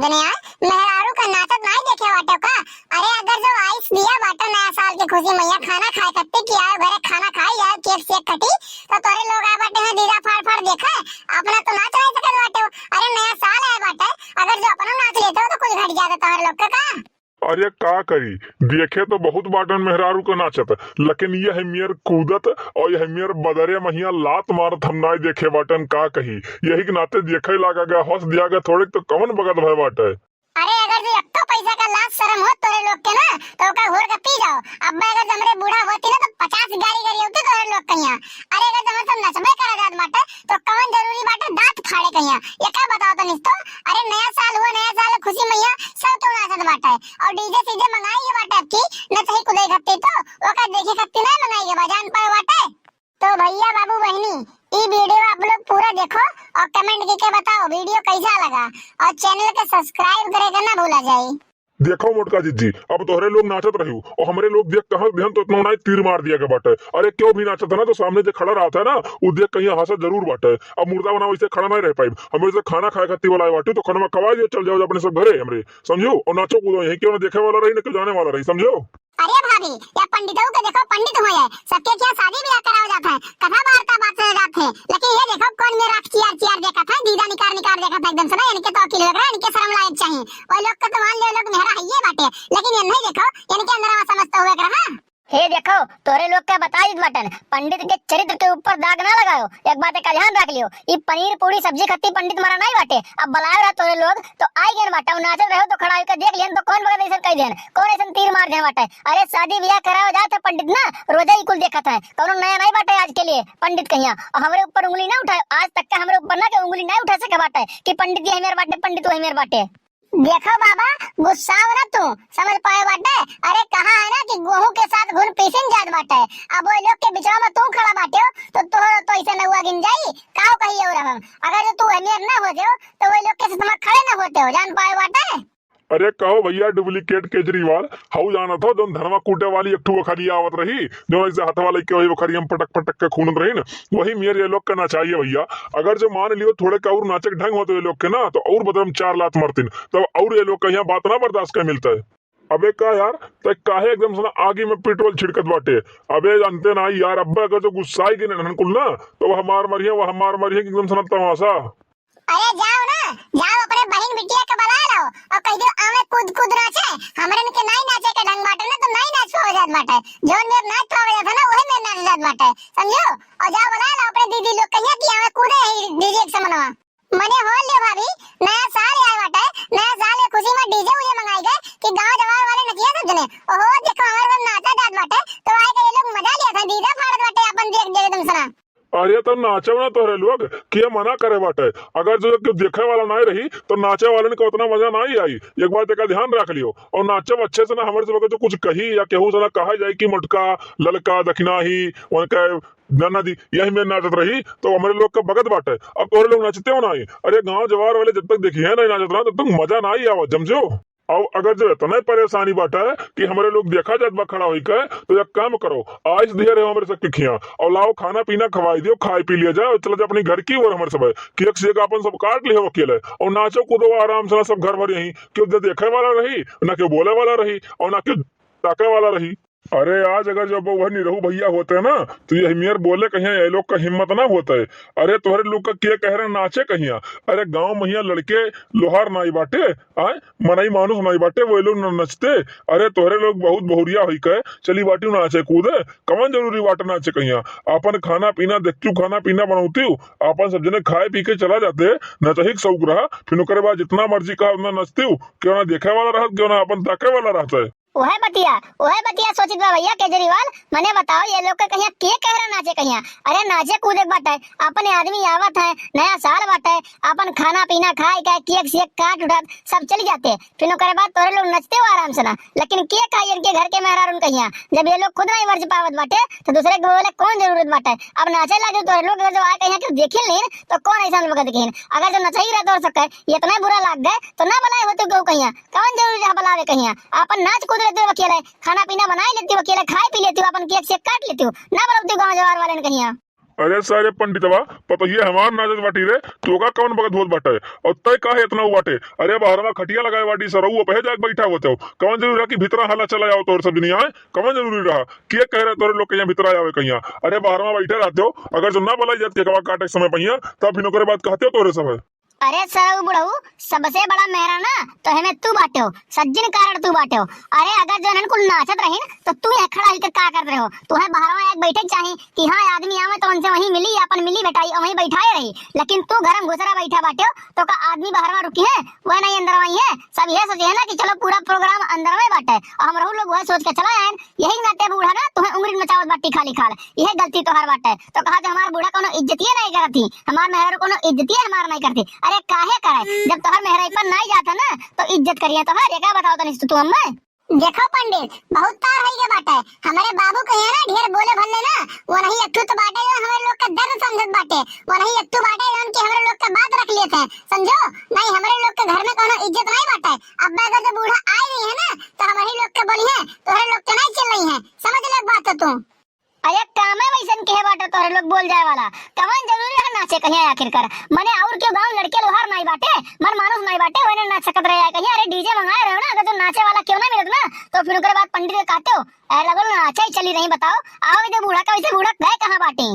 देने यार मेहरारू का नाचत नहीं देखे बाटे का। अरे अगर जो आइस दिया बाटे नया साल की खुशी मैया खाना खाए कत्ते कि आए घरे खाना खाई यार केक शेक कटी तो तोरे लोग आ बाटे हैं दीदा फाड़ फाड़ देखा अपना तो नाच नहीं सकत बाटे। अरे नया साल है बाटे अगर जो अपना नाच लेते हो तो कुछ घट जाता तोरे लोग का। अरे का करी देखे तो बहुत बाटन मेहरारू को नाचत लेकिन ये हमियर कूदत और ये हमियर बदरे महिया लात मारत हम ना देखे बाटन का कही यही के नाते देखे लागा गया हंस दिया गया थोड़े तो कौन बगत भय बाटे। अरे अगर जो एक तो पैसा का लाज शर्म हो तोरे लोग के ना तो का घोर का पी जाओ। अब अगर हमरे बूढ़ा होती ना तो 50 गाड़ी गाड़ी होती तोरे लोग कहिया। अरे अगर तुम सब नचबे करा जात बाटे तो कौन जरूरी बाटे दांत फाड़े कहिया ये का बताओ तो निस्तो। अरे नया साल हुआ नया साल खुशी मैया सब तो नाचत बाटे और डीजे सीजे मंगाई है बाटे अब की न सही कुदे खत्ती तो ओका देखे खत्ती ना मंगाई के बजान पाए बाटे। तो भैया बाबू बहनी ये वीडियो आप लोग पूरा देखो और कमेंट करके बताओ वीडियो कैसा लगा और चैनल को सब्सक्राइब करेगा ना भूला जाए। देखो मोटका जी अब तोहरे लोग नाचत रही और हमरे लोग देख कहां ध्यान तो इतना तीर मार दिया के बाटे। अरे क्यों भी नाचत है ना तो सामने जो खड़ा रहता है ना वो देख कहीं हंसत जरूर बाटे। अब मुर्दा बना वैसे खड़ा नहीं रह पाई हमें से खाना खाए खाती वाला बाटे तो खाना खवा दियो चल जाओ अपने सब घरे हमरे समझो और नाचो कूदो यही क्यों ना देखे वाला रही ना क्यों जाने वाला रही समझो। अरे भाभी या पंडितों को देखो पंडित हो जाए सबके क्या शादी ब्याह कराया जाता है कथा वार्ता बात जाते हैं लेकिन ये देखो कौन मेरा चियार चियार देखा था दीदा निकार निकार देखा था एकदम से ना इनके तो अकेले लग रहा है इनके शर्म लायक चाहिए और लोग का तो मान ले लोग मेरा है ये बाटे लेकिन ये नहीं देखो इनके अंदर समझता हुआ रहा। हे देखो तोरे लोग का बताई बटन पंडित के चरित्र के ऊपर दाग ना लगाओ एक बात का ध्यान रख लियो ये पनीर पूरी सब्जी खत्ती पंडित मारा नहीं बाटे। अब बुलाए रहा तोरे लोग तो आई गए बाटा नाचत रहो तो खड़ा होकर देख लियन तो कौन बगल ऐसा कह देन कौन ऐसा तीर मार दे बाटे। अरे शादी ब्याह कराओ जाता पंडित ना रोजा ही कुल देखा था कौन नया नहीं बाटे आज के लिए पंडित कहिया और हमारे ऊपर उंगली ना उठाए आज तक का हमारे ऊपर ना के उंगली नहीं उठा सके बाटे कि पंडित ये मेरे बाटे पंडित वही मेरे बाटे। देखो बाबा गुस्सा हो ना तू समझ पाए बाटे। अरे कहा है ना कि गेहूं के साथ घुन पीसिन जात बाटे अब वो लोग के बिचवा में तू खड़ा बाटे हो तो ऐसे न हुआ गिन जाई काओ कहिए और हम अगर जो तू अमीर ना हो जाओ तो वो लोग के साथ तुम खड़े ना होते हो जान पाए बाटे। अरे कहो भैया डुप्लीकेट केजरीवाल हाउ जाना था जो धर्मा कूटे वाली एक ठू वखरी आवत रही जो ऐसे हाथ वाले के वही वखरी हम पटक पटक के खूनत रही ना वही मेरे ये लोग करना चाहिए भैया। अगर जो मान लियो थोड़े का और नाचक ढंग होते ये लोग के ना तो और बदरम 4 लात मरतीन तब और ये लोग का यहाँ बात ना बर्दाश्त कर मिलता है। अबे का यार तो काहे एकदम से आगे में पेट्रोल छिड़कत बाटे। अबे जानते ना यार अब्बा अगर जो गुस्सा ही के कुल ना तो वह मार मरिए एकदम से तमाशा। अरे जाओ ना जाओ अपने बहन बिटिया के बुला लो और कह दो आवे कूद कूद नाचे हमरे के नहीं नाचे के ढंग बाटे ना तो नहीं नाच हो जात बाटे जोन मेरे नाच हो जाता ना वही मेरे नाच जात बाटे समझो। और जाओ बुला लो अपने दीदी लोग कहिया कि आवे कूदे डीजे के समनवा मने हो ले भाभी नया साल आया बाटे नया साल के खुशी में डीजे उजे मंगाई गए कि गांव जवार वाले नचिया सब जने ओहो देखो हमारे में नाचा जात बाटे तो आए के ये लोग मजा लिया था दीदा फाड़त बाटे अपन देख देख तुम सुना। अरे तो नाचे ना तोहरे लोग किया मना करे बाटे अगर जो देखे वाला नहीं रही तो नाचे वाले को उतना मजा नहीं आई। एक बात का ध्यान रख लियो और नाचे अच्छे से ना हमारे से जो कुछ कही या केहू से ना कहा जाए कि मटका ललका दक्षिणा ही उनका नाना दी यही में नाचत रही तो हमारे लोग का भगत बाटे। अब तोहरे लोग नाचते हो नहीं अरे गाँव जवार वाले जब तक देखिए नहीं नाचत रहा तब तक मजा नहीं आवा जमझो। और अगर जो इतना परेशानी बाटा है कि हमारे लोग देखा जात बा खड़ा हुई के तो एक काम करो आज दिए रहे हमारे सबके खिया और लाओ खाना पीना खवाई दियो खाई पी लिया जाए चले जाए अपनी घर की और हमारे सब केक से अपन सब काट लिए अकेले और नाचो कूदो आराम से ना सब घर भर यही क्यों देखे वाला रही ना क्यों बोले वाला रही और ना क्यों ताके वाला रही। अरे आज अगर जब वह निरहू भैया होते हैं ना तो ये मेयर बोले कहीं ये लोग का हिम्मत ना होता है। अरे तोहरे लोग का क्या कह रहे नाचे कहिया अरे गांव महिया लड़के लोहार नाई बाटे आए मनाई मानुस नाई बाटे वो लोग नचते। अरे तोहरे लोग बहुत बहुरिया हुई कहे चली बाटी नाचे कूदे कमन जरूरी बाटे नाचे कहिया अपन खाना पीना देखती खाना पीना बनाती अपन सब जने खाए पी के चला जाते न तो शौक रहा फिर ओकरे बाद जितना मर्जी कहा उतना नचती क्यों ना देखे वाला रहा क्यों ना अपन ताके वाला रहता है। ओहे बतिया सोचित बा भैया केजरीवाल मने बताओ ये लोग का कहिया के कह रहा नाचे कहिया। अरे नाचे कूदे बाटे अपने आदमी आवत है नया साल बाटे अपन खाना पीना खाए का केक शेक काट उठात सब चली जाते फिर ओकरे बाद तोरे लोग नचते हो आराम से ना लेकिन के खाई इनके घर के मेहरारून कहिया जब ये लोग खुद नहीं वर्ज पावत बाटे तो दूसरे के बोले कौन जरूरत बाटे। अब नाचे लगे तोरे लोग जो आए कहिया कि देखिल नहीं तो कौन ऐसा लोग देखिन अगर जो नचाई रहा तो सके इतना बुरा लग गए तो ना बनाए होते क्यों कहिया कौन जरूरी है बुलावे कहिया अपन नाच कूद लेते हो अकेले खाना पीना बना लेती हो अकेले खाए पी लेती हो अपन केक शेक काट लेती हो ना बुलाती गाँव जवार वाले ने कहिया। अरे सारे पंडितवा पतोहिए हमार नाचत बाटी रे, तोका कौन बगत होत बाटे और तय काहे इतना बाटे। अरे बाहरवा खटिया लगाए बाटी सरऊ पे जाके बैठा होते हो, कौन जरूरी रहा कि भीतरा हल्ला चला जाओ तोर सब दुनिया है, कौन जरूरी रहा के कह रहे तोरे लोग कहीं भीतरा आवे कहीं। अरे बाहरवा बैठे रहते हो, अगर जो ना बोलाई जाती है काटे समय पहिया तब फिर ओकरे बाद कहते हो तोरे सब है। अरे सरऊ बुढ़ऊ सबसे बड़ा मेहरा ना तो हमें तू बाटे हो, सज्जन कारण तू बाटे हो। अरे अगर जो है कुल नाचत रही तो तू यहाँ खड़ा होकर क्या कर रहे हो, तुम्हें बाहर एक बैठक चाहिए कि हाँ आदमी आवे तो उनसे वहीं मिली अपन मिली बैठाई और वहीं बैठाए रही, लेकिन तू घर में घुसरा बैठा बाटे हो तो का आदमी बाहर रुकी है वह नहीं अंदर वही है। सब यह सोचे है ना कि चलो पूरा प्रोग्राम अंदर में बाटे और हम लोग वह सोच के चला आए, यही नाते बूढ़ा ना तुम्हें उंगली मचावत बाटी खाली खाल, यह गलती तो हर बाटे। तो कहा हमारा बूढ़ा कोनो इज्जतिये नहीं करती, हमार मेहरा कोनो इज्जतिये हमार नहीं करती। अरे काहे करे जब तोहर मेहराई पर नहीं जाता ना तो इज्जत करिए तोहर, ये क्या बताओ तनिस तू अम्मा। देखो पंडित बहुत तार है ये बात है, हमारे बाबू कहे ना ढेर बोले भले ना वो नहीं अत्तू तो बाटे जो हमारे लोग का दर्द समझत बाटे, वो नहीं अत्तू बाटे जो उनके हमारे लोग का बात रख लेते हैं समझो। नहीं हमारे लोग के घर में कोनो इज्जत नहीं बाटे, अब अगर जो बूढ़ा आई रही है ना तो हमारे लोग के बोली है तोहरे लोग के नहीं चल रही है, समझ ले बात तो तू। अरे काम है वैसन कहे बाटे तोहरे लोग बोल जाए वाला, कवन जरूरी है नाचे कहीं आखिरकार मने और क्यों गांव लड़के लोहार नहीं बाटे मन मानुस नहीं बाटे वने नाच सकत रहे कहीं। अरे डीजे मंगाए रहे हो ना, अगर तो नाचे वाला क्यों ना मिलत ना तो फिर ओकरे बाद पंडित के कहते हो ऐ लगल नाचा ही चली रही। बताओ आओ इधर बूढ़ा का वैसे बूढ़ा गए कहां बाटी।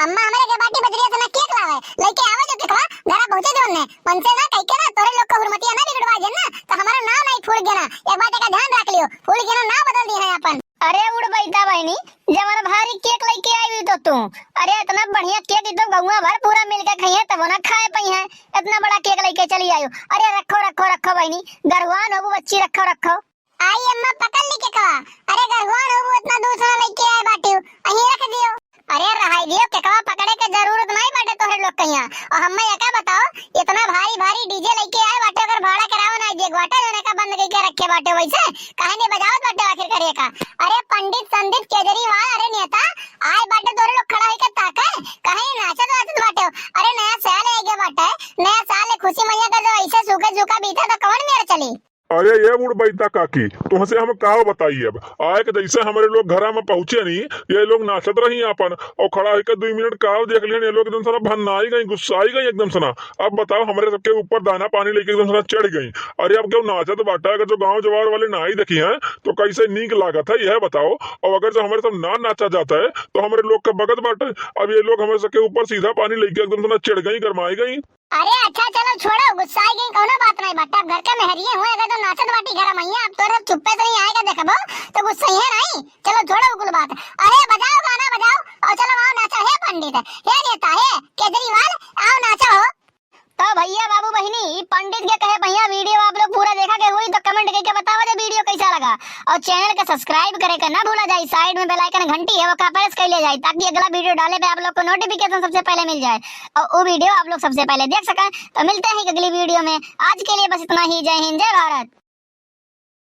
अम्मा हमारे के बाटी बजरिया से ना केक लावे लेके आवे जो केकवा घरा पहुंचे जो ने मनसे ना कह के ना तोरे लोग को हुरमतिया ना बिगड़वा जे ना तो हमारा नाम नहीं फूल गया ना, एक बात का ध्यान रख लियो फूल गया ना बदल दी है अपन। अरे उड़ बैठा बहनी जब हमारा भारी केक लेके आई हुई तो तू, अरे इतना बढ़िया केक तो गौवा भर पूरा मिलकर खाइए तब ना खाए पई है, इतना बड़ा केक लेके चली आई हो। अरे रखो रखो रखो बहनी गरवान हो बच्ची रखो रखो। आई अम्मा पकड़ ली के कहा, अरे गरवान हो इतना दूसरा लेके आए बाटी अहीं रख दियो। अरे रहाई दियो केकवा पकड़े के जरूरत नहीं बाटे तोहरे लोग कहिया। और हम्मे ये क्या बताओ इतना भारी भारी डीजे लेके आए बाटे अगर भाड़ा कराओ ना जे ग्वाटा जने का बंद करके रखे बाटे वैसे काहे नहीं बजावत बाटे आखिर करे का। अरे पंडित संदीप केजरीवाल अरे नेता आए बाटे तोहरे लोग खड़ा होके ताका काहे नाचत वाचत बाटे। अरे नया साल आ गया बाटे, नया साल खुशी मैया का जो ऐसे सूखा सूखा बीता तो कौन मेरे चली। अरे ये बुढ़ बैठा काकी तुमसे हम का बताइए, अब आए के जैसे हमारे लोग घर में पहुंचे नहीं ये लोग नाचत रही अपन और खड़ा होकर 2 मिनट का देख लिया ये लोग एकदम सना भन्नाई गई गुस्साई गई एकदम सना। अब बताओ हमारे सबके ऊपर दाना पानी लेके एकदम सना चढ़ गई। अरे अब क्यों नाचत बाटा, अगर जो गाँव जवार वाले ना ही देखी है तो कैसे नीक लागत है यह बताओ। और अगर जो हमारे सब ना नाचा जाता है तो हमारे लोग का बगत बाटे, अब ये लोग हमारे सबके ऊपर सीधा पानी लेके एकदम सना चढ़ गई गरमाई गई। अरे अच्छा चलो छोड़ो गुस्साई गई कोनो बात नहीं बाटा, अब घर का मेहरिए हुए अगर तो नाचत बाटी घर मैया अब तो सब चुप्पे से नहीं आएगा देखबो तो गुस्सा है नहीं। चलो छोड़ो कुल बात, अरे बजाओ गाना बजाओ और चलो आओ नाचा है पंडित है नेता है केजरीवाल आओ नाचा हो। तो भैया बाबू बहिनी पंडित के कहे भैया वीडियो आप लोग पूरा देखा के हुई तो कमेंट करके बताओ जो वीडियो कैसा लगा और चैनल का सब्सक्राइब करे का ना भूला जाए, साइड में बेल आइकन घंटी है वो का प्रेस कर ले जाए ताकि अगला वीडियो डाले पे आप लोग को नोटिफिकेशन सबसे पहले मिल जाए और वो वीडियो आप लोग सबसे पहले देख सकें। तो मिलते हैं अगली वीडियो में, आज के लिए बस इतना ही, जय हिंद जय भारत।